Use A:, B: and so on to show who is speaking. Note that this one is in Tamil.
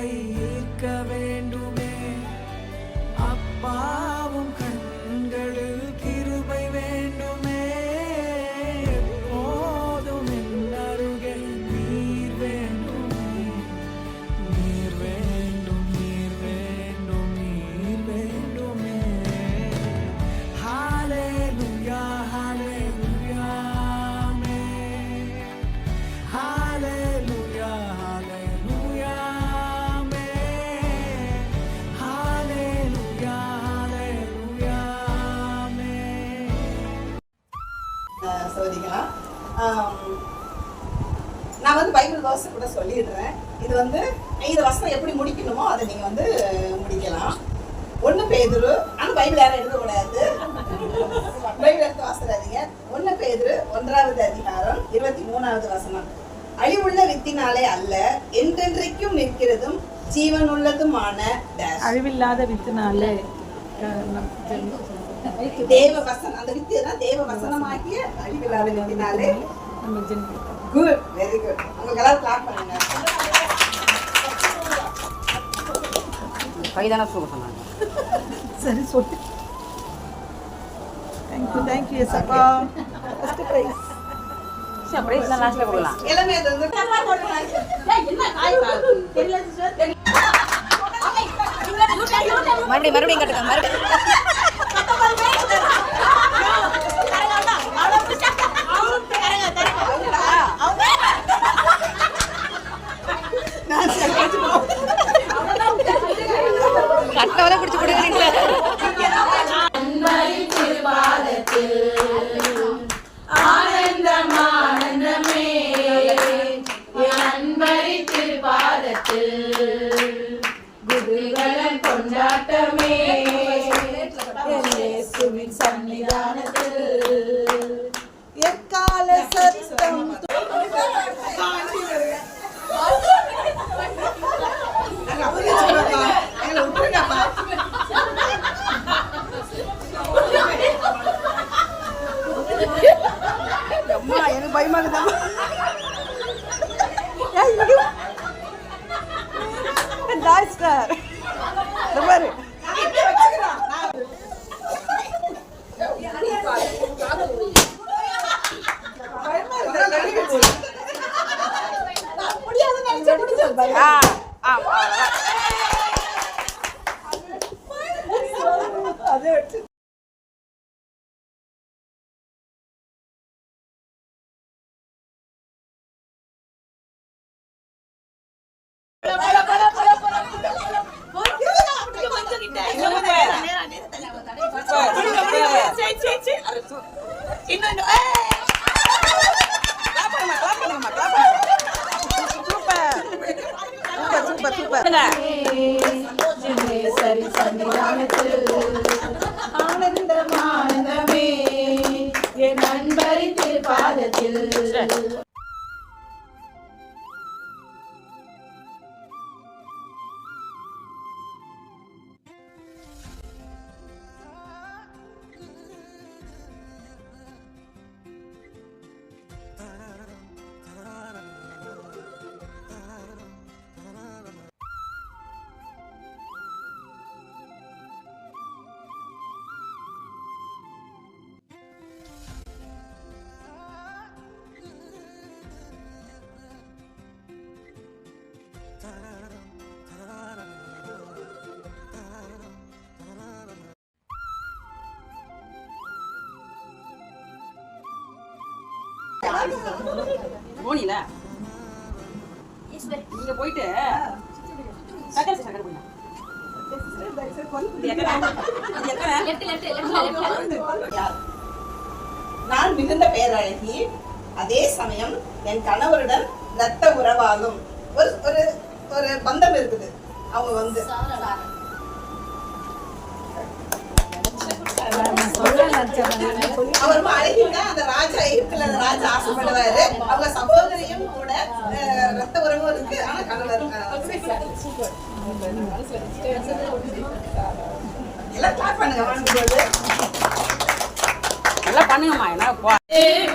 A: அன்பை ஈர்க்க வேண்டுமே. அப்பாவும் கண்களில் கிருபை வேண்டுமே. எப்போதும் என் அருகே நீர் வேண்டுமே. நீர் வேண்டும், நீர் வேண்டும், நீர் வேண்டுமே. ஹalleluya, hallelujah, amen. Hallelujah, hallelujah, amen. Hallelujah, hallelujah, amen.
B: சோதிக்கலாம். நான் வந்து பைபிள் வேர்ஸ் கூட சொல்லிடுறேன். இது வந்து 5 வசனம் எப்படி முடிக்கணுமோ அதை நீங்க வந்து முடிக்கலாம். 1 பேதுரு, ஆனால் பைபிள் யாரும் எழுதக்கூடாது, பைபிள் எடுத்து வாசிடாதீங்க. 1 பேதுரு 1வது அதிகாரம் 23வது வசனம். அழிவுள்ள வித்தினாலே அல்ல, என்றென்றைக்கும் நிற்கிறதும் ஜீவனுள்ளதுமான
C: அழிவில்லாத வித்தினாலே
B: தேவ வசனம். அந்த வித்து தான் தேவ வசனமாகிய அழிவில்லாத வித்தினாலே. Good, very good. உங்களுக்கு எல்லாரும் கிளாப் பண்ணுங்க.
D: கைதான சூப்பர் சொன்னாங்க.
C: சரி சொல்லு. தேங்க்யூ எசப்பா. First prize.
D: சரி பிரைஸ் நான் லாஸ்ட்ல கொடுக்கலாம்.
B: எல்லாமே அது வந்து என்ன காய் தெரியல சிஸ்டர்.
D: மறுபடியும் கட்டுங்க. மறுபடியும் கட்டவரை பிடிச்சு கொடுக்குறீங்களா?
A: ஆனந்தம் ஆனந்தமே அன்பரி திருபாதத்தில் குதூகலம் கொண்டாட்டமே இயேசுவின் சன்னிதானத்தில்
C: எக்கால சத்தம் எனக்கு பயமா இருக்குதா? பாரு அதே வச்சு
A: ஆனந்தம் ஆனந்தமே என் அன்பரி திருபாதத்தில்
D: போனில நீங்க போயிட்டு சக்கரை போயிடலாம்.
B: நான் மிகுந்த பேரழகி, அதே சமயம் என் கணவருடன் ரத்த உறவாகும். ஒரு ஒரு ஒரு பந்தம் இருக்குது. அவங்க வந்து அவர் அழகினா அந்த ராஜா இருக்குல்ல, அந்த ராஜா ஆசைப்படுவாரு. அவங்க சகோதரியும் கூட ரத்த உறவும் இருக்கு. ஆனா கணவர் எல்லாம் கிளாப் பண்ணுங்க.
D: நல்லா பண்ணுங்கம்மா. என்ன